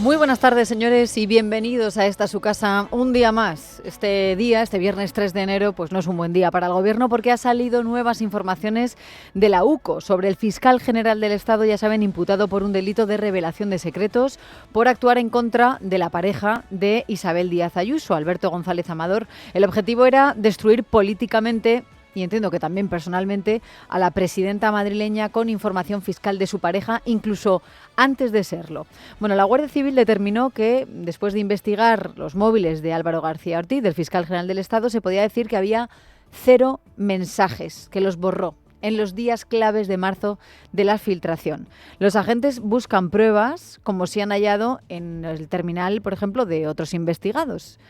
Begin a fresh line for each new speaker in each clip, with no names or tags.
Muy buenas tardes, señores, y bienvenidos a esta su casa un día más. Este viernes 3 de enero, pues no es un buen día para el Gobierno porque ha salido nuevas informaciones de la UCO sobre el fiscal general del Estado, ya saben, imputado por un delito de revelación de secretos por actuar en contra de la pareja de Isabel Díaz Ayuso, Alberto González Amador. El objetivo era destruir políticamente y entiendo que también personalmente a la presidenta madrileña con información fiscal de su pareja, incluso antes de serlo. Bueno, la Guardia Civil determinó que después de investigar los móviles de Álvaro García Ortiz, del fiscal general del Estado, se podía decir que había 0 mensajes, que los borró en los días claves de marzo de la filtración. Los agentes buscan pruebas, como si han hallado en el terminal, por ejemplo, de otros investigados.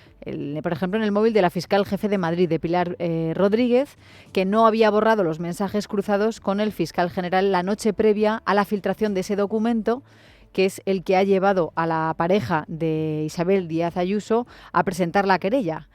Por ejemplo, en el móvil de la fiscal jefe de Madrid, de Pilar Rodríguez, que no había borrado los mensajes cruzados con el fiscal general la noche previa a la filtración de ese documento, que es el que ha llevado a la pareja de Isabel Díaz Ayuso a presentar la querella.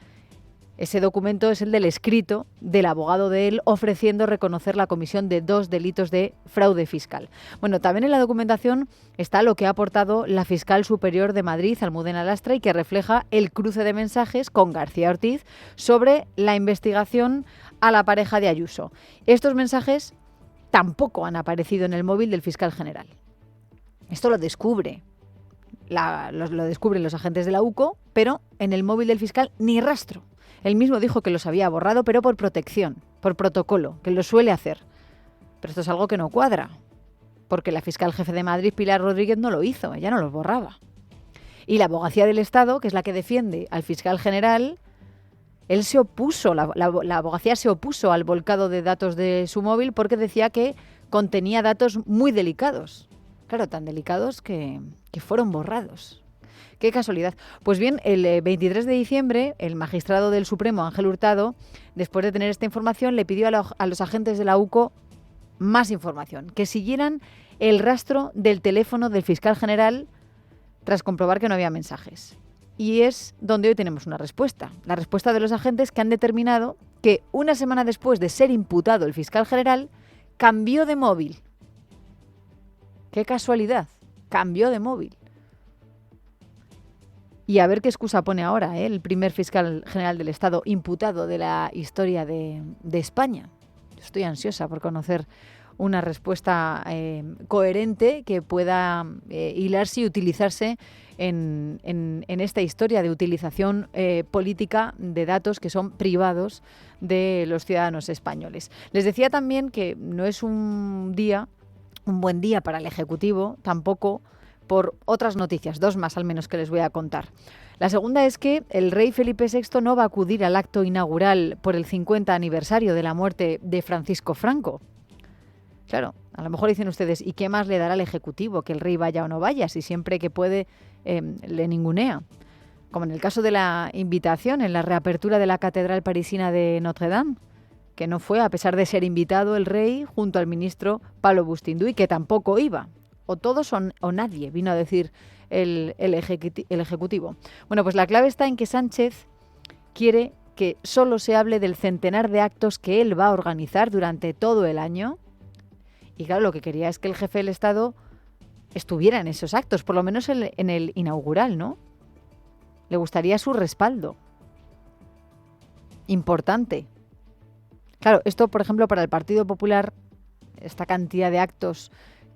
Ese documento es el del escrito del abogado de él ofreciendo reconocer la comisión de 2 delitos de fraude fiscal. Bueno, también en la documentación está lo que ha aportado la fiscal superior de Madrid, Almudena Lastra, y que refleja el cruce de mensajes con García Ortiz sobre la investigación a la pareja de Ayuso. Estos mensajes tampoco han aparecido en el móvil del fiscal general. Esto lo descubren los agentes de la UCO, pero en el móvil del fiscal ni rastro. Él mismo dijo que los había borrado, pero por protección, por protocolo, que lo suele hacer. Pero esto es algo que no cuadra, porque la fiscal jefe de Madrid, Pilar Rodríguez, no lo hizo, ella no los borraba. Y la Abogacía del Estado, que es la que defiende al fiscal general, él se opuso, la Abogacía se opuso al volcado de datos de su móvil porque decía que contenía datos muy delicados. Claro, tan delicados que fueron borrados. Qué casualidad. Pues bien, el 23 de diciembre, el magistrado del Supremo, Ángel Hurtado, después de tener esta información, le pidió a los agentes de la UCO más información, que siguieran el rastro del teléfono del fiscal general tras comprobar que no había mensajes. Y es donde hoy tenemos una respuesta. La respuesta de los agentes que han determinado que una semana después de ser imputado el fiscal general, cambió de móvil. Qué casualidad, cambió de móvil. Y a ver qué excusa pone ahora, el primer fiscal general del Estado imputado de la historia de España. Estoy ansiosa por conocer una respuesta coherente que pueda hilarse y utilizarse en esta historia de utilización política de datos que son privados de los ciudadanos españoles. Les decía también que no es un buen día para el Ejecutivo, tampoco por otras noticias, 2 más al menos que les voy a contar. La segunda es que el rey Felipe VI no va a acudir al acto inaugural por el 50 aniversario de la muerte de Francisco Franco. Claro, a lo mejor dicen ustedes, ¿y qué más le dará al Ejecutivo que el rey vaya o no vaya? Si siempre que puede le ningunea. Como en el caso de la invitación en la reapertura de la Catedral Parisina de Notre Dame, que no fue a pesar de ser invitado el rey junto al ministro Pablo Bustinduy, que tampoco iba. O todos o nadie, vino a decir el Ejecutivo. Bueno, pues la clave está en que Sánchez quiere que solo se hable del centenar de actos que él va a organizar durante todo el año. Y claro, lo que quería es que el jefe del Estado estuviera en esos actos, por lo menos en el inaugural, ¿no? Le gustaría su respaldo. Importante. Claro, esto, por ejemplo, para el Partido Popular, esta cantidad de actos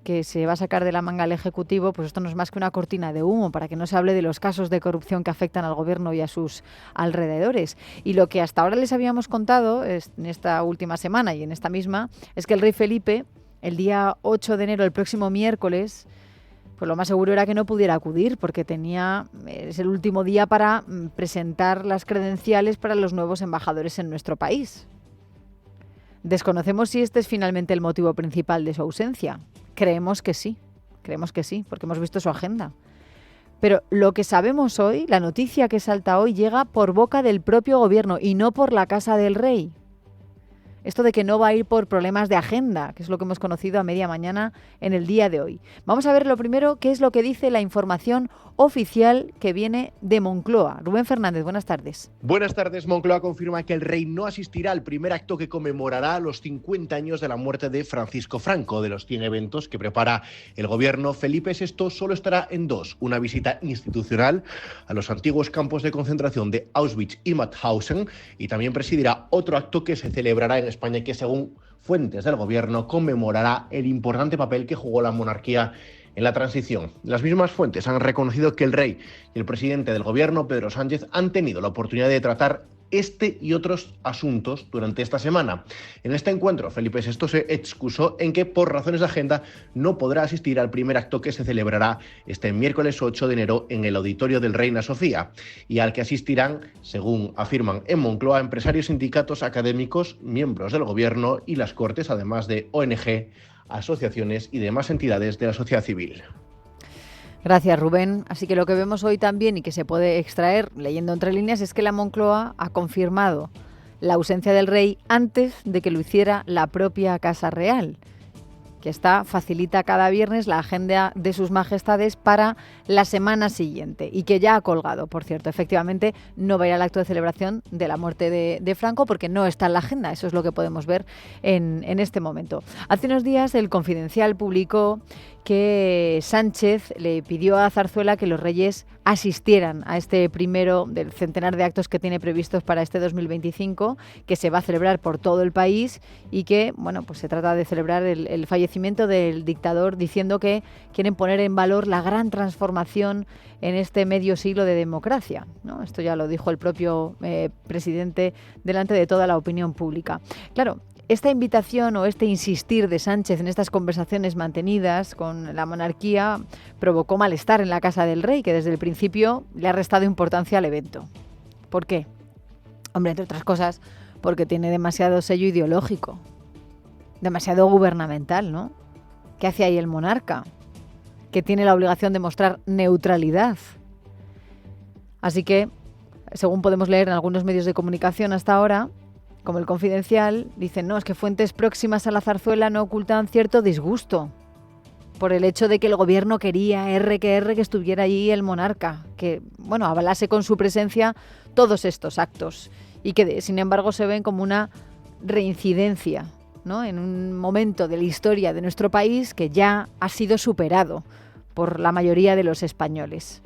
que se va a sacar de la manga el Ejecutivo, pues esto no es más que una cortina de humo para que no se hable de los casos de corrupción que afectan al Gobierno y a sus alrededores. Y lo que hasta ahora les habíamos contado en esta última semana y en esta misma es que el rey Felipe, el día 8 de enero, el próximo miércoles, pues lo más seguro era que no pudiera acudir porque es el último día para presentar las credenciales para los nuevos embajadores en nuestro país. Desconocemos si este es finalmente el motivo principal de su ausencia. Creemos que sí, porque hemos visto su agenda. Pero lo que sabemos hoy, la noticia que salta hoy, llega por boca del propio Gobierno y no por la Casa del Rey. Esto de que no va a ir por problemas de agenda, que es lo que hemos conocido a media mañana en el día de hoy. Vamos a ver lo primero qué es lo que dice la información oficial que viene de Moncloa. Rubén Fernández, buenas tardes.
Buenas tardes. Moncloa confirma que el rey no asistirá al primer acto que conmemorará los 50 años de la muerte de Francisco Franco. De los 100 eventos que prepara el gobierno, Felipe VI solo estará en dos: una visita institucional a los antiguos campos de concentración de Auschwitz y Mauthausen, y también presidirá otro acto que se celebrará en España y que, según fuentes del gobierno, conmemorará el importante papel que jugó la monarquía en la transición. Las mismas fuentes han reconocido que el rey y el presidente del gobierno, Pedro Sánchez, han tenido la oportunidad de tratar este y otros asuntos durante esta semana. En este encuentro, Felipe VI se excusó en que, por razones de agenda, no podrá asistir al primer acto que se celebrará este miércoles 8 de enero en el auditorio del Reina Sofía, y al que asistirán, según afirman en Moncloa, empresarios, sindicatos, académicos, miembros del gobierno y las Cortes, además de ONG, asociaciones y demás entidades de la sociedad civil.
Gracias, Rubén. Así que lo que vemos hoy también y que se puede extraer leyendo entre líneas es que la Moncloa ha confirmado la ausencia del rey antes de que lo hiciera la propia Casa Real, que facilita cada viernes la agenda de sus majestades para la semana siguiente y que ya ha colgado, por cierto. Efectivamente, no va a ir al acto de celebración de la muerte de Franco porque no está en la agenda. Eso es lo que podemos ver en este momento. Hace unos días el Confidencial publicó que Sánchez le pidió a Zarzuela que los reyes asistieran a este primero del centenar de actos que tiene previstos para este 2025, que se va a celebrar por todo el país y que, bueno, pues se trata de celebrar el fallecimiento del dictador, diciendo que quieren poner en valor la gran transformación en este medio siglo de democracia, ¿no? Esto ya lo dijo el propio presidente delante de toda la opinión pública. Claro, esta invitación o este insistir de Sánchez en estas conversaciones mantenidas con la monarquía provocó malestar en la Casa del Rey, que desde el principio le ha restado importancia al evento. ¿Por qué? Hombre, entre otras cosas, porque tiene demasiado sello ideológico, demasiado gubernamental, ¿no? ¿Qué hace ahí el monarca? Que tiene la obligación de mostrar neutralidad. Así que, según podemos leer en algunos medios de comunicación hasta ahora, como el Confidencial, dicen, no, es que fuentes próximas a la zarzuela no ocultan cierto disgusto por el hecho de que el gobierno quería que estuviera allí el monarca, que, bueno, avalase con su presencia todos estos actos y que, sin embargo, se ven como una reincidencia, ¿no?, en un momento de la historia de nuestro país que ya ha sido superado por la mayoría de los españoles.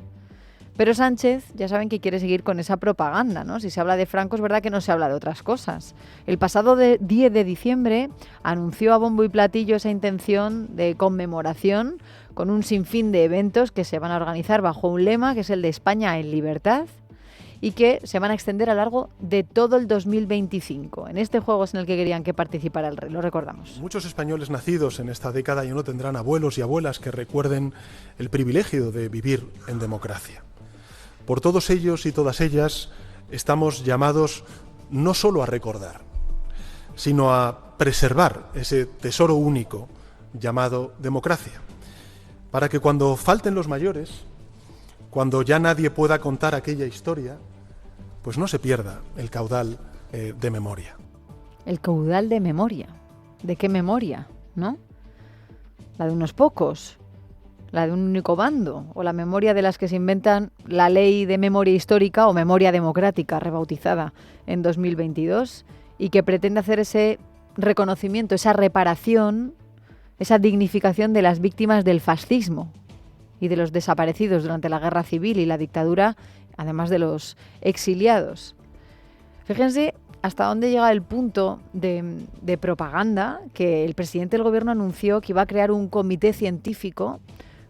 Pero Sánchez, ya saben que quiere seguir con esa propaganda, ¿no? Si se habla de Franco, es verdad que no se habla de otras cosas. El pasado 10 de diciembre anunció a bombo y platillo esa intención de conmemoración con un sinfín de eventos que se van a organizar bajo un lema que es el de España en libertad y que se van a extender a lo largo de todo el 2025. En este juego es en el que querían que participara el rey, lo recordamos.
Muchos españoles nacidos en esta década ya no tendrán abuelos y abuelas que recuerden el privilegio de vivir en democracia. Por todos ellos y todas ellas estamos llamados no solo a recordar, sino a preservar ese tesoro único llamado democracia, para que cuando falten los mayores, cuando ya nadie pueda contar aquella historia, pues no se pierda el caudal de memoria.
El caudal de memoria. ¿De qué memoria, no? La de unos pocos, la de un único bando, o la memoria de las que se inventan la ley de memoria histórica o memoria democrática, rebautizada en 2022, y que pretende hacer ese reconocimiento, esa reparación, esa dignificación de las víctimas del fascismo y de los desaparecidos durante la guerra civil y la dictadura, además de los exiliados. Fíjense hasta dónde llega el punto de propaganda que el presidente del gobierno anunció que iba a crear un comité científico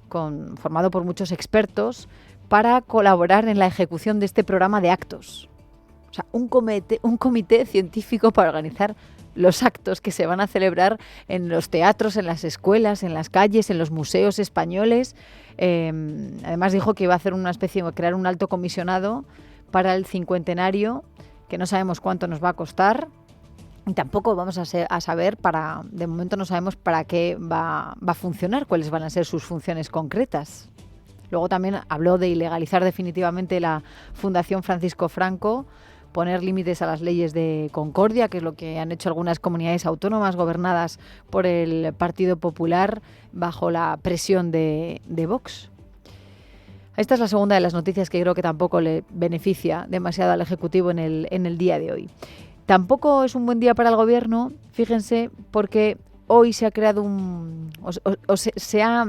formado por muchos expertos para colaborar en la ejecución de este programa de actos. O sea, un comité científico para organizar los actos que se van a celebrar en los teatros, en las escuelas, en las calles, en los museos españoles. Además dijo que iba a hacer una especie de crear un alto comisionado para el cincuentenario, que no sabemos cuánto nos va a costar. Y tampoco vamos a saber, de momento no sabemos para qué va a funcionar, cuáles van a ser sus funciones concretas. Luego también habló de ilegalizar definitivamente la Fundación Francisco Franco, poner límites a las leyes de concordia, que es lo que han hecho algunas comunidades autónomas gobernadas por el Partido Popular bajo la presión de Vox. Esta es la segunda de las noticias que creo que tampoco le beneficia demasiado al Ejecutivo en el día de hoy. Tampoco es un buen día para el Gobierno, fíjense, porque hoy se ha creado se ha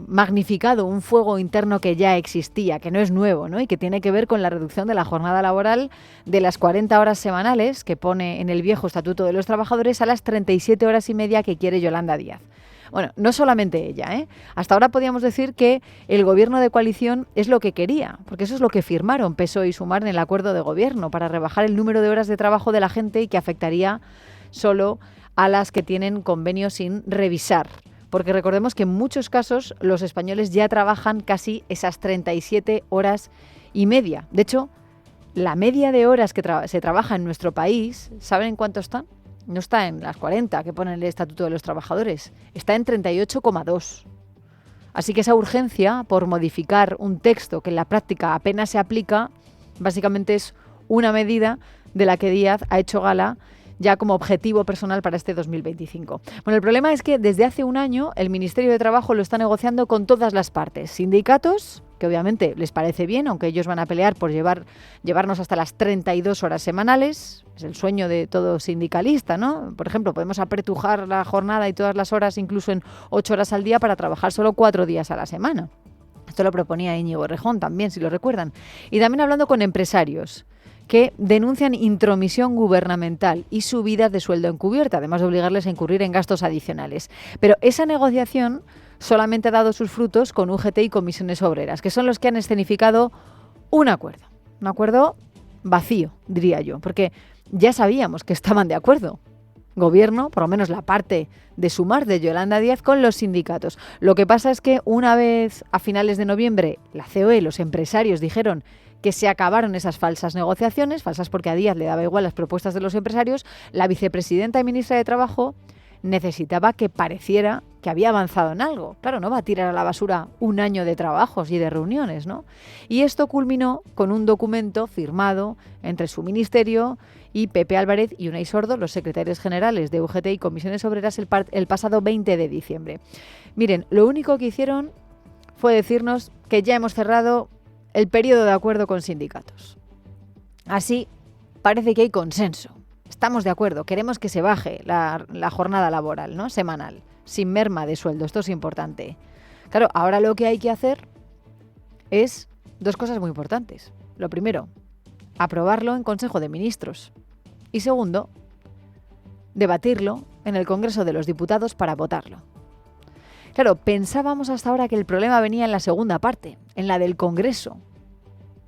magnificado un fuego interno que ya existía, que no es nuevo, ¿no? Y que tiene que ver con la reducción de la jornada laboral de las 40 horas semanales que pone en el viejo Estatuto de los Trabajadores a las 37 horas y media que quiere Yolanda Díaz. Bueno, no solamente ella, ¿eh? Hasta ahora podíamos decir que el gobierno de coalición es lo que quería, porque eso es lo que firmaron PSOE y Sumar en el acuerdo de gobierno para rebajar el número de horas de trabajo de la gente y que afectaría solo a las que tienen convenio sin revisar. Porque recordemos que en muchos casos los españoles ya trabajan casi esas 37 horas y media. De hecho, la media de horas que se trabaja en nuestro país, ¿saben en cuánto están? No está en las 40 que pone el Estatuto de los Trabajadores, está en 38,2. Así que esa urgencia por modificar un texto que en la práctica apenas se aplica, básicamente es una medida de la que Díaz ha hecho gala ya como objetivo personal para este 2025. Bueno, el problema es que desde hace un año el Ministerio de Trabajo lo está negociando con todas las partes. Sindicatos, que obviamente les parece bien, aunque ellos van a pelear por llevarnos hasta las 32 horas semanales. Es el sueño de todo sindicalista, ¿no? Por ejemplo, podemos apretujar la jornada y todas las horas, incluso en 8 horas al día, para trabajar solo 4 días a la semana. Esto lo proponía Íñigo Errejón también, si lo recuerdan. Y también hablando con empresarios que denuncian intromisión gubernamental y subidas de sueldo encubierta, además de obligarles a incurrir en gastos adicionales. Pero esa negociación solamente ha dado sus frutos con UGT y comisiones obreras, que son los que han escenificado un acuerdo vacío, diría yo, porque ya sabíamos que estaban de acuerdo. Gobierno, por lo menos la parte de Sumar de Yolanda Díaz con los sindicatos. Lo que pasa es que una vez a finales de noviembre la COE, los empresarios dijeron que se acabaron esas falsas negociaciones, falsas porque a Díaz le daba igual las propuestas de los empresarios, la vicepresidenta y ministra de Trabajo necesitaba que pareciera que había avanzado en algo. Claro, no va a tirar a la basura un año de trabajos y de reuniones, ¿no? Y esto culminó con un documento firmado entre su ministerio y Pepe Álvarez y Unai Sordo, los secretarios generales de UGT y comisiones obreras, el pasado 20 de diciembre. Miren, lo único que hicieron fue decirnos que ya hemos cerrado el periodo de acuerdo con sindicatos. Así parece que hay consenso. Estamos de acuerdo, queremos que se baje la jornada laboral, ¿no? Semanal, sin merma de sueldo. Esto es importante. Claro, ahora lo que hay que hacer es 2 cosas muy importantes. Lo primero, aprobarlo en Consejo de Ministros. Y segundo, debatirlo en el Congreso de los Diputados para votarlo. Claro, pensábamos hasta ahora que el problema venía en la segunda parte, en la del Congreso.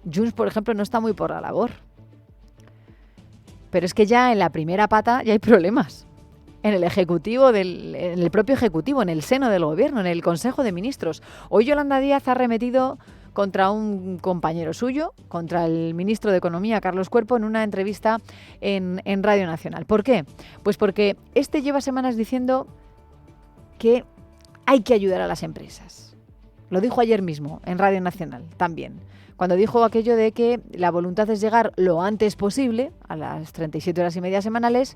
Junts, por ejemplo, no está muy por la labor. Pero es que ya en la primera pata ya hay problemas. En el Ejecutivo, en el propio Ejecutivo, en el seno del Gobierno, en el Consejo de Ministros. Hoy Yolanda Díaz ha arremetido contra un compañero suyo, contra el ministro de Economía, Carlos Cuerpo, en una entrevista en Radio Nacional. ¿Por qué? Pues porque este lleva semanas diciendo que hay que ayudar a las empresas. Lo dijo ayer mismo en Radio Nacional también, cuando dijo aquello de que la voluntad es llegar lo antes posible a las 37 horas y media semanales,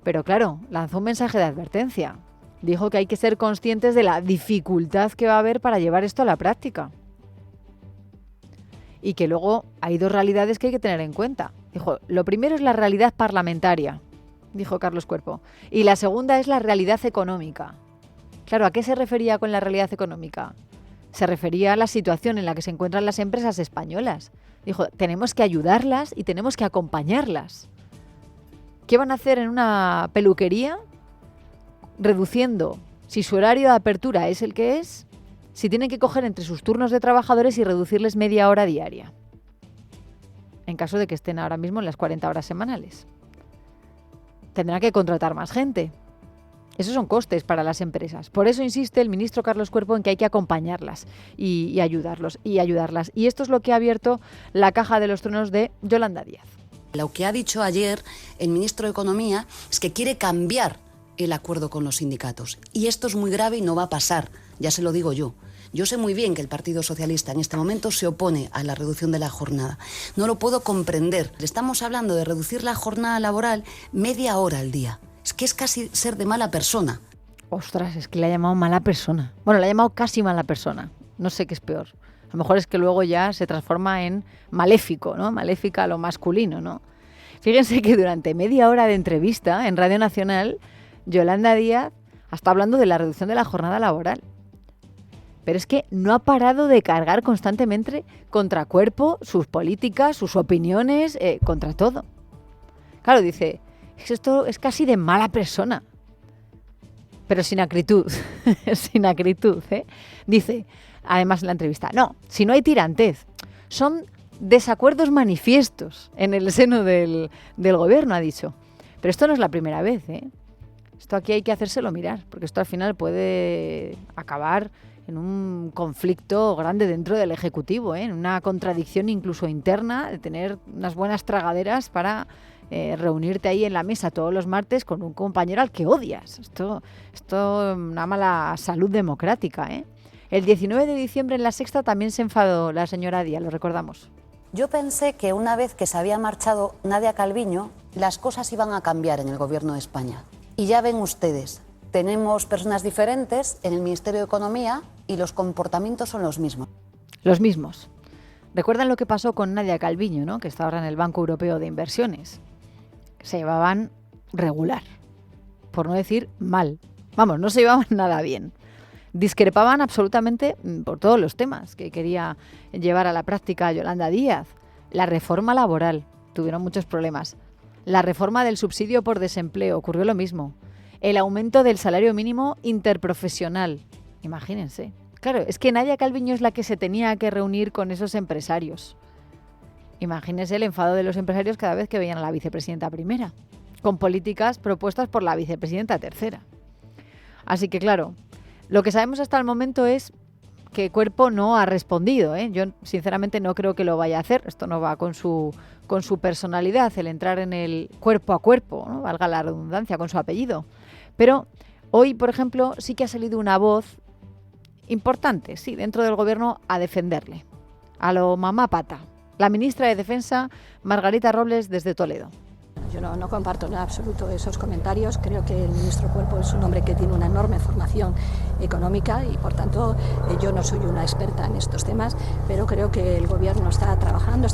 pero claro, lanzó un mensaje de advertencia. Dijo que hay que ser conscientes de la dificultad que va a haber para llevar esto a la práctica. Y que luego hay 2 realidades que hay que tener en cuenta. Dijo, lo primero es la realidad parlamentaria, dijo Carlos Cuerpo, y la segunda es la realidad económica. Claro, ¿a qué se refería con la realidad económica? Se refería a la situación en la que se encuentran las empresas españolas. Dijo, tenemos que ayudarlas y tenemos que acompañarlas. ¿Qué van a hacer en una peluquería? Reduciendo, si su horario de apertura es el que es, si tienen que coger entre sus turnos de trabajadores y reducirles media hora diaria, en caso de que estén ahora mismo en las 40 horas semanales. Tendrán que contratar más gente. Esos son costes para las empresas. Por eso insiste el ministro Carlos Cuerpo en que hay que acompañarlas y ayudarlas. Y esto es lo que ha abierto la caja de los truenos de Yolanda Díaz.
Lo que ha dicho ayer el ministro de Economía es que quiere cambiar el acuerdo con los sindicatos. Y esto es muy grave y no va a pasar, ya se lo digo yo. Yo sé muy bien que el Partido Socialista en este momento se opone a la reducción de la jornada. No lo puedo comprender. Estamos hablando de reducir la jornada laboral media hora al día. Es que es casi ser de mala persona.
Ostras, es que le ha llamado mala persona. Bueno, le ha llamado casi mala persona. No sé qué es peor. A lo mejor es que luego ya se transforma en maléfico, ¿no? Maléfica a lo masculino, ¿no? Fíjense que durante media hora de entrevista en Radio Nacional, Yolanda Díaz está hablando de la reducción de la jornada laboral. Pero es que no ha parado de cargar constantemente contra Cuerpo, sus políticas, sus opiniones, contra todo. Claro, dice, esto es casi de mala persona. Pero sin acritud, sin acritud, ¿eh? Dice, además en la entrevista, no, si no hay tirantez, son desacuerdos manifiestos en el seno del gobierno, ha dicho. Pero esto no es la primera vez, ¿eh? Esto aquí hay que hacérselo mirar, porque esto al final puede acabar en un conflicto grande dentro del Ejecutivo, ¿eh? En una contradicción incluso interna, de tener unas buenas tragaderas para reunirte ahí en la mesa todos los martes con un compañero al que odias. Esto es una mala salud democrática, ¿eh? El 19 de diciembre en La Sexta también se enfadó la señora Díaz, lo recordamos.
Yo pensé que una vez que se había marchado Nadia Calviño, las cosas iban a cambiar en el Gobierno de España. Y ya ven ustedes, tenemos personas diferentes en el Ministerio de Economía y los comportamientos son los mismos.
Los mismos. ¿Recuerdan lo que pasó con Nadia Calviño, ¿no? Que está ahora en el Banco Europeo de Inversiones? Se llevaban regular, por no decir mal. Vamos, no se llevaban nada bien. Discrepaban absolutamente por todos los temas que quería llevar a la práctica Yolanda Díaz. La reforma laboral, tuvieron muchos problemas. La reforma del subsidio por desempleo, ocurrió lo mismo. El aumento del salario mínimo interprofesional, imagínense. Claro, es que Nadia Calviño es la que se tenía que reunir con esos empresarios. Imagínense el enfado de los empresarios cada vez que veían a la vicepresidenta primera, con políticas propuestas por la vicepresidenta tercera. Así que claro, lo que sabemos hasta el momento es que Cuerpo no ha respondido, ¿eh? Yo sinceramente no creo que lo vaya a hacer. Esto no va con su personalidad, el entrar en el cuerpo a cuerpo, ¿no? Valga la redundancia, con su apellido. Pero hoy, por ejemplo, sí que ha salido una voz importante, sí, dentro del gobierno a defenderle, a lo mamá pata. La ministra de Defensa, Margarita Robles, desde Toledo.
Yo no comparto en absoluto esos comentarios. Creo que el ministro Cuerpo es un hombre que tiene una enorme formación económica y, por tanto, yo no soy una experta en estos temas, pero creo que el Gobierno está trabajando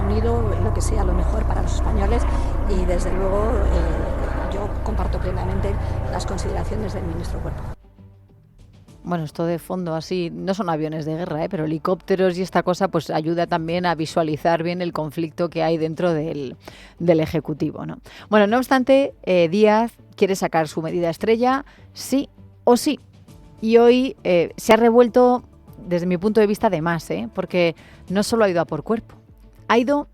unido en lo que sea lo mejor para los españoles y, desde luego, yo comparto plenamente las consideraciones del ministro Cuerpo.
Bueno, esto de fondo así, no son aviones de guerra, pero helicópteros y esta cosa pues ayuda también a visualizar bien el conflicto que hay dentro del Ejecutivo, ¿no? Bueno, no obstante, Díaz quiere sacar su medida estrella, sí o sí. Y hoy se ha revuelto, desde mi punto de vista, de más, porque no solo ha ido a por Cuerpo, ha ido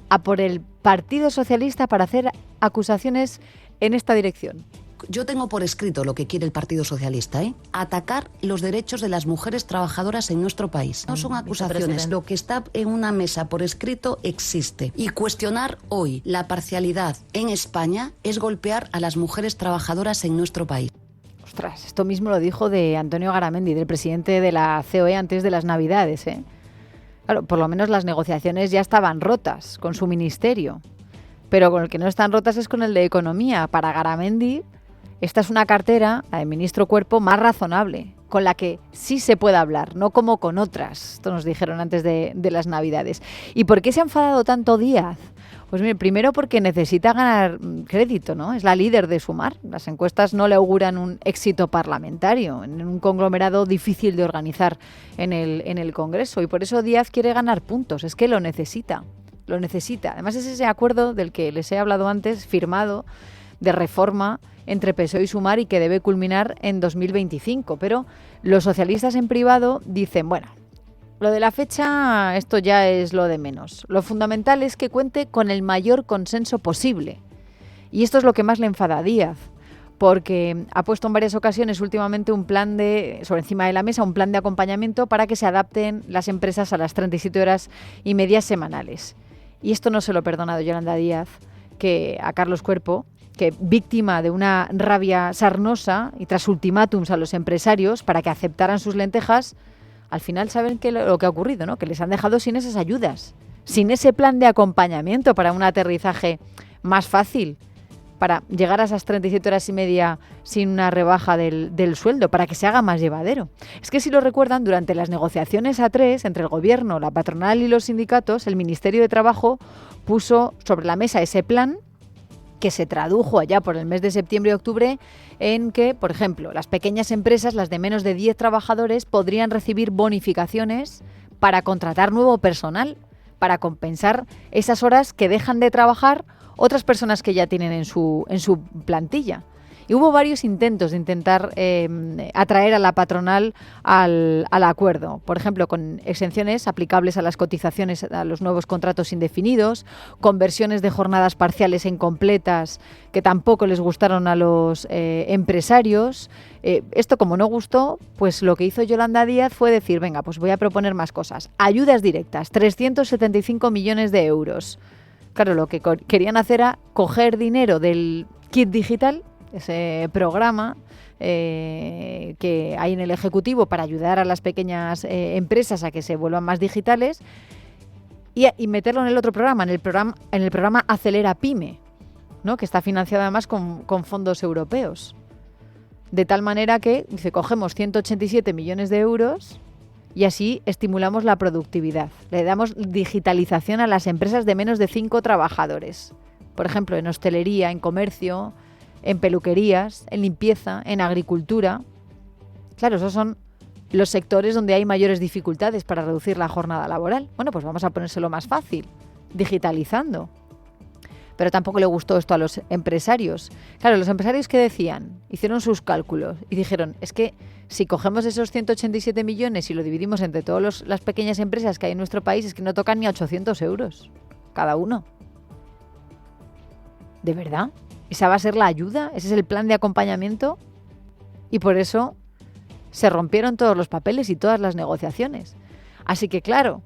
a por el Partido Socialista para hacer acusaciones en esta dirección.
Yo tengo por escrito lo que quiere el Partido Socialista, atacar los derechos de las mujeres trabajadoras en nuestro país. No son acusaciones, lo que está en una mesa por escrito existe. Y cuestionar hoy la parcialidad en España es golpear a las mujeres trabajadoras en nuestro país.
Ostras, esto mismo lo dijo de Antonio Garamendi, del presidente de la COE antes de las Navidades, Claro, por lo menos las negociaciones ya estaban rotas con su ministerio. Pero con el que no están rotas es con el de Economía. Para Garamendi, esta es una cartera, la de ministro Cuerpo, más razonable, con la que sí se puede hablar, no como con otras. Esto nos dijeron antes de las Navidades. ¿Y por qué se ha enfadado tanto Díaz? Pues mire, primero porque necesita ganar crédito, ¿no? Es la líder de Sumar. Las encuestas no le auguran un éxito parlamentario en un conglomerado difícil de organizar en el Congreso. Y por eso Díaz quiere ganar puntos. Es que lo necesita. Lo necesita. Además es ese acuerdo del que les he hablado antes, firmado, de reforma entre PSOE y Sumar y que debe culminar en 2025. Pero los socialistas en privado dicen, bueno, lo de la fecha, esto ya es lo de menos. Lo fundamental es que cuente con el mayor consenso posible. Y esto es lo que más le enfada a Díaz, porque ha puesto en varias ocasiones últimamente sobre encima de la mesa un plan de acompañamiento para que se adapten las empresas a las 37 horas y media semanales. Y esto no se lo ha perdonado Yolanda Díaz a Carlos Cuerpo, que víctima de una rabia sarnosa y tras ultimátums a los empresarios para que aceptaran sus lentejas, al final saben lo que ha ocurrido, ¿no? Que les han dejado sin esas ayudas, sin ese plan de acompañamiento para un aterrizaje más fácil. para llegar a esas 37 horas y media sin una rebaja del sueldo, para que se haga más llevadero. Es que si lo recuerdan, durante las negociaciones A3 entre el Gobierno, la patronal y los sindicatos, el Ministerio de Trabajo puso sobre la mesa ese plan que se tradujo allá por el mes de septiembre y octubre en que, por ejemplo, las pequeñas empresas, las de menos de 10 trabajadores, podrían recibir bonificaciones para contratar nuevo personal, para compensar esas horas que dejan de trabajar otras personas que ya tienen en su plantilla. Y hubo varios intentos de intentar atraer a la patronal al acuerdo. Por ejemplo, con exenciones aplicables a las cotizaciones a los nuevos contratos indefinidos, conversiones de jornadas parciales en completas que tampoco les gustaron a los empresarios. Esto, como no gustó, pues lo que hizo Yolanda Díaz fue decir, venga, pues voy a proponer más cosas. Ayudas directas, 375 millones de euros. Claro, lo que querían hacer era coger dinero del kit digital, ese programa que hay en el Ejecutivo para ayudar a las pequeñas empresas a que se vuelvan más digitales y meterlo en el otro programa, en el programa Acelera Pyme, ¿no? Que está financiado además con fondos europeos. De tal manera que, dice, cogemos 187 millones de euros y así estimulamos la productividad. Le damos digitalización a las empresas de menos de 5 trabajadores. Por ejemplo, en hostelería, en comercio, en peluquerías, en limpieza, en agricultura. Claro, esos son los sectores donde hay mayores dificultades para reducir la jornada laboral. Bueno, pues vamos a ponérselo más fácil, digitalizando. Pero tampoco le gustó esto a los empresarios. Claro, los empresarios, ¿qué decían? Hicieron sus cálculos y dijeron, es que si cogemos esos 187 millones y lo dividimos entre todas las pequeñas empresas que hay en nuestro país, es que no tocan ni a 800 euros cada uno. ¿De verdad? ¿Esa va a ser la ayuda? ¿Ese es el plan de acompañamiento? Y por eso se rompieron todos los papeles y todas las negociaciones. Así que claro,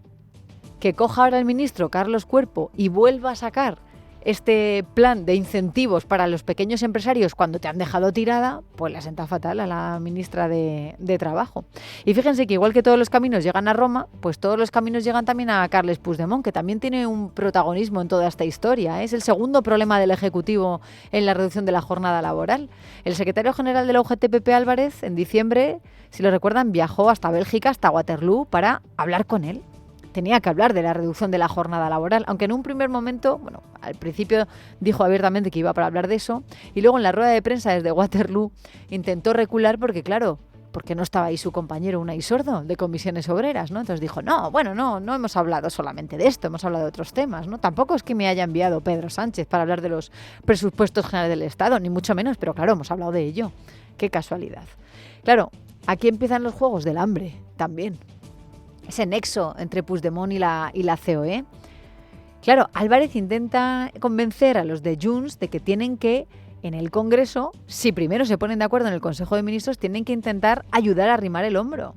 que coja ahora el ministro Carlos Cuerpo y vuelva a sacar este plan de incentivos para los pequeños empresarios cuando te han dejado tirada, pues la sienta fatal a la ministra de Trabajo. Y fíjense que igual que todos los caminos llegan a Roma, pues todos los caminos llegan también a Carles Puigdemont, que también tiene un protagonismo en toda esta historia. Es el segundo problema del Ejecutivo en la reducción de la jornada laboral. El secretario general de la UGT, Pepe Álvarez, en diciembre, si lo recuerdan, viajó hasta Bélgica, hasta Waterloo, para hablar con él. Tenía que hablar de la reducción de la jornada laboral, aunque en un primer momento, bueno, al principio dijo abiertamente que iba para hablar de eso, y luego en la rueda de prensa desde Waterloo intentó recular porque, claro, porque no estaba ahí su compañero Unai Sordo, de Comisiones Obreras, ¿no? Entonces dijo, no hemos hablado solamente de esto, hemos hablado de otros temas, ¿no? Tampoco es que me haya enviado Pedro Sánchez para hablar de los presupuestos generales del Estado, ni mucho menos, pero claro, hemos hablado de ello. Qué casualidad. Claro, aquí empiezan los juegos del hambre, también. Ese nexo entre Puigdemont y la COE. Claro, Álvarez intenta convencer a los de Junts de que tienen que, en el Congreso, si primero se ponen de acuerdo en el Consejo de Ministros, tienen que intentar ayudar a arrimar el hombro.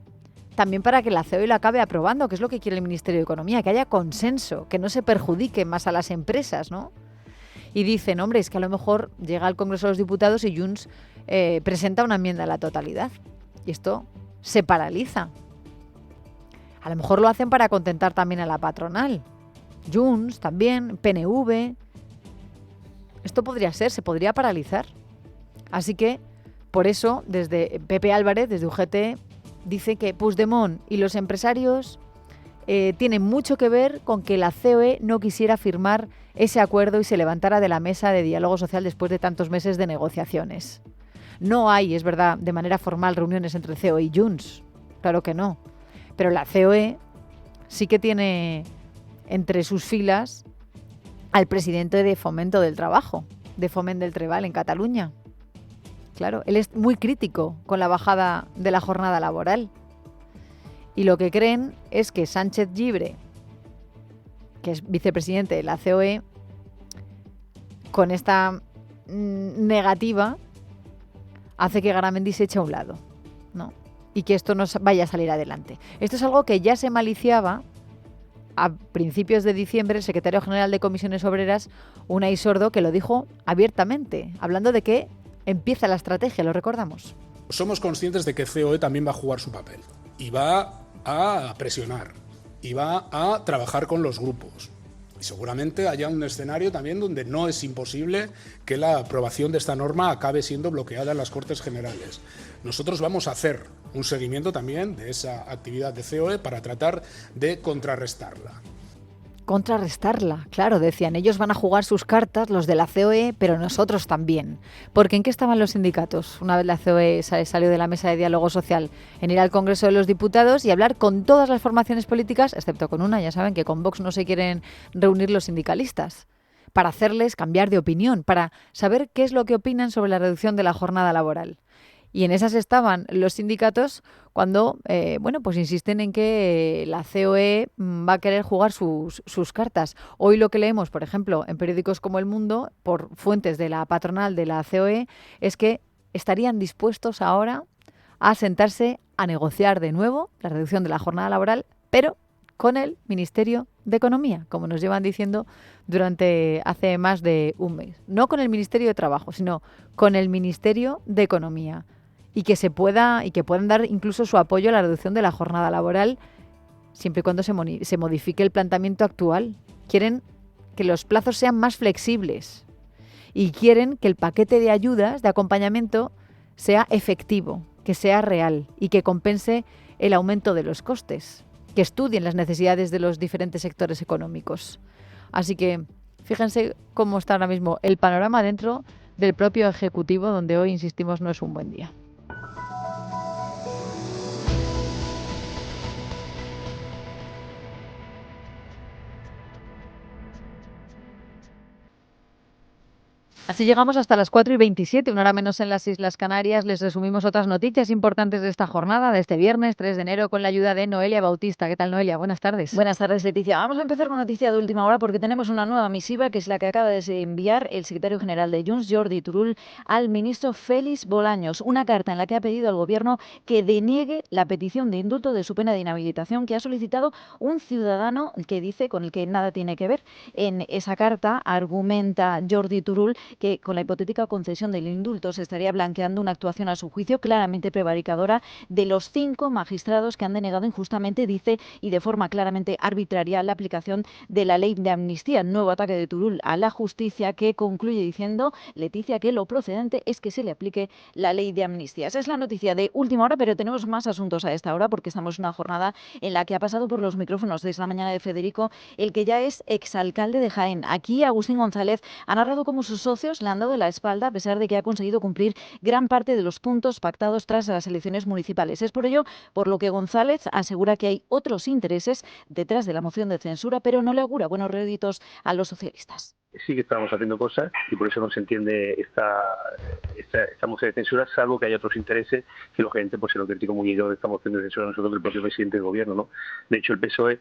También para que la COE lo acabe aprobando, que es lo que quiere el Ministerio de Economía, que haya consenso, que no se perjudique más a las empresas, ¿no? Y dicen, hombre, es que a lo mejor llega al Congreso de los Diputados y Junts presenta una enmienda a la totalidad. Y esto se paraliza. A lo mejor lo hacen para contentar también a la patronal. Junts también, PNV. Esto podría ser, se podría paralizar. Así que, por eso, desde Pepe Álvarez, desde UGT, dice que Puigdemont y los empresarios tienen mucho que ver con que la COE no quisiera firmar ese acuerdo y se levantara de la mesa de diálogo social después de tantos meses de negociaciones. No hay, es verdad, de manera formal reuniones entre COE y Junts. Claro que no. Pero la COE sí que tiene entre sus filas al presidente de Fomento del Trabajo, de Foment del Treball en Cataluña. Claro, él es muy crítico con la bajada de la jornada laboral. Y lo que creen es que Sánchez Llibre, que es vicepresidente de la COE, con esta negativa, hace que Garamendi se eche a un lado, ¿no? Y que esto no vaya a salir adelante. Esto es algo que ya se maliciaba a principios de diciembre el secretario general de Comisiones Obreras, Unai Sordo, que lo dijo abiertamente, hablando de que empieza la estrategia, lo recordamos.
Somos conscientes de que COE también va a jugar su papel y va a presionar y va a trabajar con los grupos. Y seguramente haya un escenario también donde no es imposible que la aprobación de esta norma acabe siendo bloqueada en las Cortes Generales. Nosotros vamos a hacer un seguimiento también de esa actividad de COE para tratar de contrarrestarla.
Contrarrestarla, claro, decían, ellos van a jugar sus cartas, los de la COE, pero nosotros también. Porque ¿en qué estaban los sindicatos? Una vez la COE salió de la mesa de diálogo social, en ir al Congreso de los Diputados y hablar con todas las formaciones políticas, excepto con una, ya saben que con Vox no se quieren reunir los sindicalistas, para hacerles cambiar de opinión, para saber qué es lo que opinan sobre la reducción de la jornada laboral. Y en esas estaban los sindicatos cuando pues insisten en que la COE va a querer jugar sus cartas. Hoy lo que leemos, por ejemplo, en periódicos como El Mundo, por fuentes de la patronal de la COE, es que estarían dispuestos ahora a sentarse a negociar de nuevo la reducción de la jornada laboral, pero con el Ministerio de Economía, como nos llevan diciendo hace más de un mes. No con el Ministerio de Trabajo, sino con el Ministerio de Economía. Y que puedan dar incluso su apoyo a la reducción de la jornada laboral siempre y cuando se modifique el planteamiento actual. Quieren que los plazos sean más flexibles y quieren que el paquete de ayudas, de acompañamiento, sea efectivo, que sea real y que compense el aumento de los costes, que estudien las necesidades de los diferentes sectores económicos. Así que fíjense cómo está ahora mismo el panorama dentro del propio Ejecutivo, donde hoy, insistimos, no es un buen día. Así llegamos hasta las 4:27, una hora menos en las Islas Canarias. Les resumimos otras noticias importantes de esta jornada, de este viernes 3 de enero, con la ayuda de Noelia Bautista. ¿Qué tal, Noelia? Buenas tardes.
Buenas tardes, Leticia. Vamos a empezar con noticia de última hora porque tenemos una nueva misiva que es la que acaba de enviar el secretario general de Junts, Jordi Turull, al ministro Félix Bolaños. Una carta en la que ha pedido al Gobierno que deniegue la petición de indulto de su pena de inhabilitación que ha solicitado un ciudadano que dice con el que nada tiene que ver. En esa carta argumenta Jordi Turull que con la hipotética concesión del indulto se estaría blanqueando una actuación a su juicio claramente prevaricadora de los 5 magistrados que han denegado injustamente, dice, y de forma claramente arbitraria la aplicación de la ley de amnistía. Nuevo ataque de Turull a la justicia que concluye diciendo, Leticia, que lo procedente es que se le aplique la ley de amnistía. Esa es la noticia de última hora, pero tenemos más asuntos a esta hora porque estamos en una jornada en la que ha pasado por los micrófonos desde la mañana de Federico, el que ya es exalcalde de Jaén. Aquí Agustín González ha narrado cómo sus socios le han dado la espalda a pesar de que ha conseguido cumplir gran parte de los puntos pactados tras las elecciones municipales. Es por ello por lo que González asegura que hay otros intereses detrás de la moción de censura, pero no le augura buenos réditos a los socialistas.
Sí que estamos haciendo cosas y por eso no se entiende esta moción de censura, salvo que haya otros intereses que lógicamente pues se lo critico muy yo de esta moción de censura a nosotros del propio presidente del gobierno, ¿no? De hecho el PSOE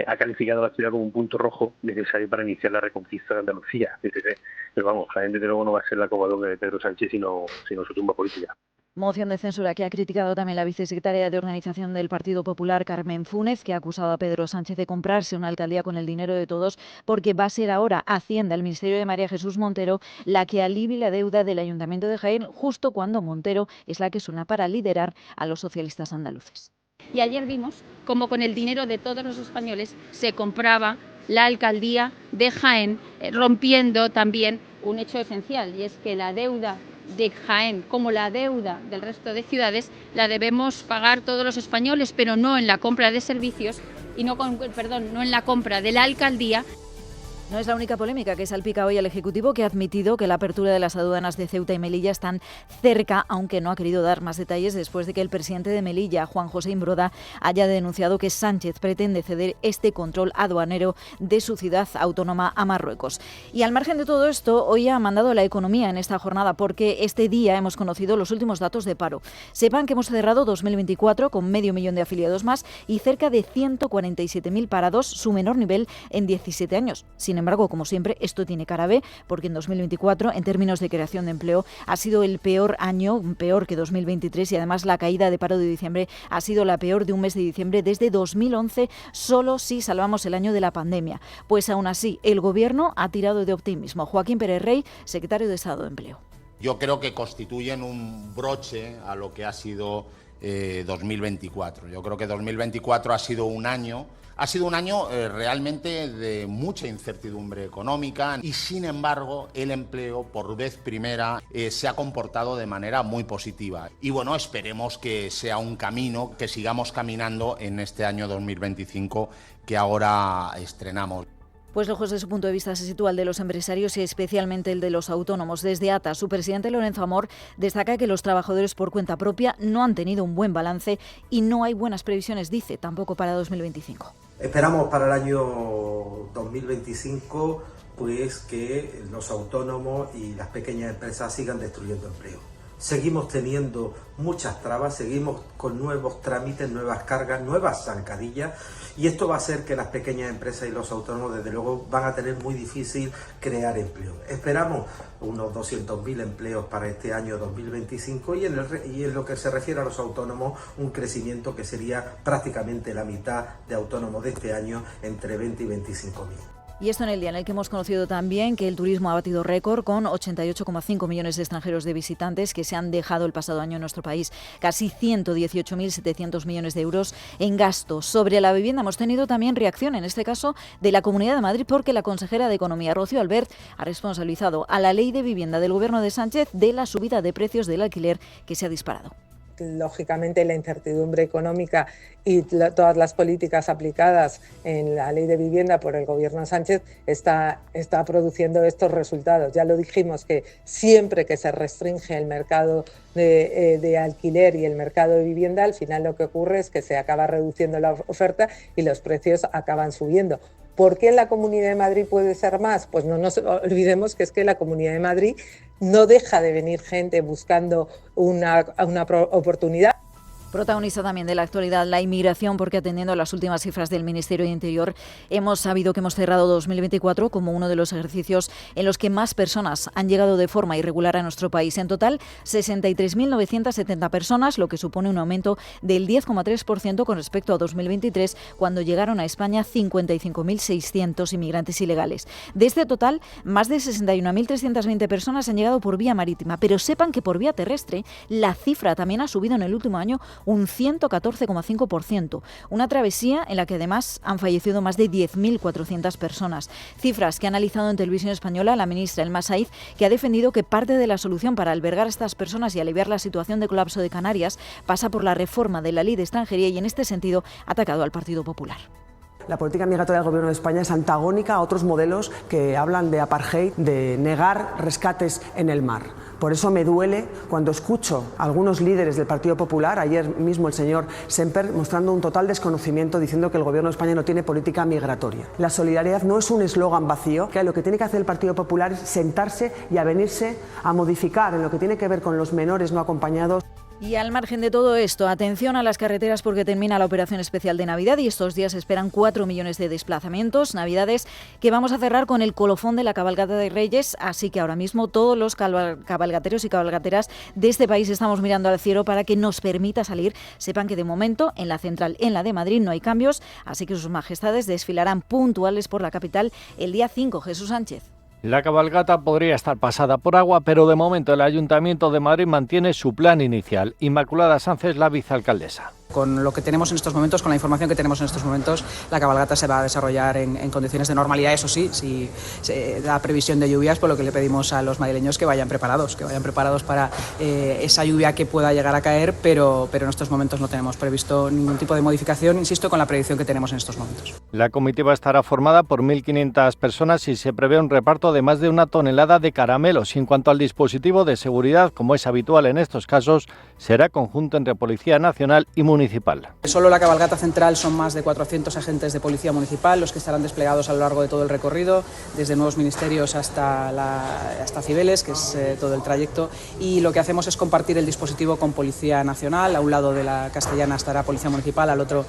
ha calificado a la ciudad como un punto rojo necesario para iniciar la reconquista de Andalucía. Pero vamos, Jaén desde luego no va a ser la covadonga de Pedro Sánchez sino su tumba política.
Moción de censura que ha criticado también la vicesecretaria de Organización del Partido Popular, Carmen Fúnez, que ha acusado a Pedro Sánchez de comprarse una alcaldía con el dinero de todos, porque va a ser ahora Hacienda, el Ministerio de María Jesús Montero, la que alivie la deuda del Ayuntamiento de Jaén, justo cuando Montero es la que suena para liderar a los socialistas andaluces.
Y ayer vimos cómo con el dinero de todos los españoles se compraba la alcaldía de Jaén, rompiendo también un hecho esencial, y es que la deuda de Jaén, como la deuda del resto de ciudades, la debemos pagar todos los españoles, pero no en la compra de servicios y no en la compra de la alcaldía.
No es la única polémica que salpica hoy al Ejecutivo, que ha admitido que la apertura de las aduanas de Ceuta y Melilla están cerca, aunque no ha querido dar más detalles después de que el presidente de Melilla, Juan José Imbroda, haya denunciado que Sánchez pretende ceder este control aduanero de su ciudad autónoma a Marruecos. Y al margen de todo esto, hoy ha mandado la economía en esta jornada porque este día hemos conocido los últimos datos de paro. Sepan que hemos cerrado 2024 con 500.000 de afiliados más y cerca de 147.000 parados, su menor nivel en 17 años. Sin embargo, como siempre, esto tiene cara B, porque en 2024, en términos de creación de empleo, ha sido el peor año, peor que 2023, y además la caída de paro de diciembre ha sido la peor de un mes de diciembre desde 2011, solo si salvamos el año de la pandemia. Pues aún así, el Gobierno ha tirado de optimismo. Joaquín Pérez Rey, secretario de Estado de Empleo.
Yo creo que constituyen un broche a lo que ha sido 2024. Yo creo que 2024 ha sido un año Ha sido un año realmente de mucha incertidumbre económica y, sin embargo, el empleo por vez primera se ha comportado de manera muy positiva. Y bueno, esperemos que sea un camino, que sigamos caminando en este año 2025 que ahora estrenamos.
Pues lejos de su punto de vista se sitúa el de los empresarios y especialmente el de los autónomos. Desde ATA, su presidente Lorenzo Amor destaca que los trabajadores por cuenta propia no han tenido un buen balance y no hay buenas previsiones, dice, tampoco para 2025.
Esperamos para el año 2025 pues que los autónomos y las pequeñas empresas sigan destruyendo empleo. Seguimos teniendo muchas trabas, seguimos con nuevos trámites, nuevas cargas, nuevas zancadillas, y esto va a hacer que las pequeñas empresas y los autónomos desde luego van a tener muy difícil crear empleo. Esperamos unos 200.000 empleos para este año 2025 y en lo que se refiere a los autónomos, un crecimiento que sería prácticamente la mitad de autónomos de este año, entre 20 y 25.000.
Y esto en el día en el que hemos conocido también que el turismo ha batido récord con 88,5 millones de extranjeros de visitantes que se han dejado el pasado año en nuestro país. Casi 118.700 millones de euros en gastos. Sobre la vivienda hemos tenido también reacción, en este caso de la Comunidad de Madrid, porque la consejera de Economía, Rocío Albert, ha responsabilizado a la Ley de Vivienda del Gobierno de Sánchez de la subida de precios del alquiler que se ha disparado.
Lógicamente la incertidumbre económica y todas las políticas aplicadas en la Ley de Vivienda por el Gobierno Sánchez está produciendo estos resultados. Ya lo dijimos, que siempre que se restringe el mercado de alquiler y el mercado de vivienda, al final lo que ocurre es que se acaba reduciendo la oferta y los precios acaban subiendo. ¿Por qué en la Comunidad de Madrid puede ser más? Pues no nos olvidemos que es que la Comunidad de Madrid no deja de venir gente buscando una oportunidad.
Protagonista también de la actualidad la inmigración, porque atendiendo a las últimas cifras del Ministerio de Interior hemos sabido que hemos cerrado 2024 como uno de los ejercicios en los que más personas han llegado de forma irregular a nuestro país. En total, 63.970 personas, lo que supone un aumento del 10,3% con respecto a 2023, cuando llegaron a España 55.600 inmigrantes ilegales. De este total, más de 61.320 personas han llegado por vía marítima, pero sepan que por vía terrestre la cifra también ha subido en el último año un 114,5%. Una travesía en la que además han fallecido más de 10.400 personas. Cifras que ha analizado en Televisión Española la ministra Elma Saiz, que ha defendido que parte de la solución para albergar a estas personas y aliviar la situación de colapso de Canarias pasa por la reforma de la Ley de Extranjería y en este sentido ha atacado al Partido Popular.
La política migratoria del Gobierno de España es antagónica a otros modelos que hablan de apartheid, de negar rescates en el mar. Por eso me duele cuando escucho a algunos líderes del Partido Popular, ayer mismo el señor Semper, mostrando un total desconocimiento, diciendo que el Gobierno de España no tiene política migratoria. La solidaridad no es un eslogan vacío, que lo que tiene que hacer el Partido Popular es sentarse y avenirse a modificar en lo que tiene que ver con los menores no acompañados.
Y al margen de todo esto, atención a las carreteras porque termina la operación especial de Navidad y estos días esperan 4 millones de desplazamientos. Navidades que vamos a cerrar con el colofón de la cabalgata de Reyes, así que ahora mismo todos los cabalgateros y cabalgateras de este país estamos mirando al cielo para que nos permita salir. Sepan que de momento en la central, en la de Madrid, no hay cambios, así que sus majestades desfilarán puntuales por la capital el día 5. Jesús Sánchez.
La cabalgata podría estar pasada por agua, pero de momento el Ayuntamiento de Madrid mantiene su plan inicial. Inmaculada Sánchez, la vicealcaldesa.
Con lo que tenemos en estos momentos, con la información que tenemos en estos momentos, la cabalgata se va a desarrollar en condiciones de normalidad. Eso sí, si se da previsión de lluvias, por lo que le pedimos a los madrileños que vayan preparados para esa lluvia que pueda llegar a caer, pero en estos momentos no tenemos previsto ningún tipo de modificación, insisto, con la predicción que tenemos en estos momentos.
La comitiva estará formada por 1.500 personas y se prevé un reparto de más de 1 tonelada de caramelos. Y en cuanto al dispositivo de seguridad, como es habitual en estos casos, será conjunto entre Policía Nacional y Municipal.
Solo la cabalgata central son más de 400 agentes de Policía Municipal los que estarán desplegados a lo largo de todo el recorrido, desde nuevos ministerios hasta Cibeles, que es todo el trayecto, y lo que hacemos es compartir el dispositivo con Policía Nacional. A un lado de la Castellana estará Policía Municipal, al otro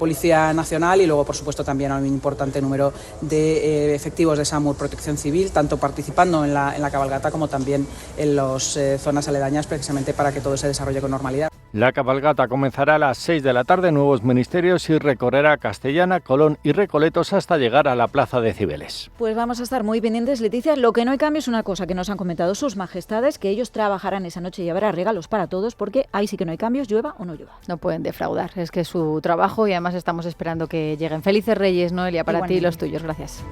Policía Nacional, y luego por supuesto también un importante número de efectivos de SAMUR Protección Civil, tanto participando en la cabalgata como también en las zonas aledañas, precisamente para que todo se desarrolle con normalidad.
La cabalgata comenzará a las las 6 de la tarde nuevos ministerios y recorrerá Castellana, Colón y Recoletos hasta llegar a la plaza de Cibeles.
Pues vamos a estar muy pendientes, Leticia. Lo que no hay cambio es una cosa que nos han comentado sus majestades, que ellos trabajarán esa noche y habrá regalos para todos, porque ahí sí que no hay cambios, llueva o no llueva.
No pueden defraudar, es que es su trabajo y además estamos esperando que lleguen. Felices Reyes, Noelia, para ti y los tuyos. Gracias.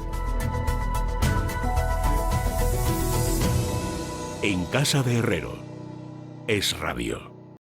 En casa de Herrero, Es Radio.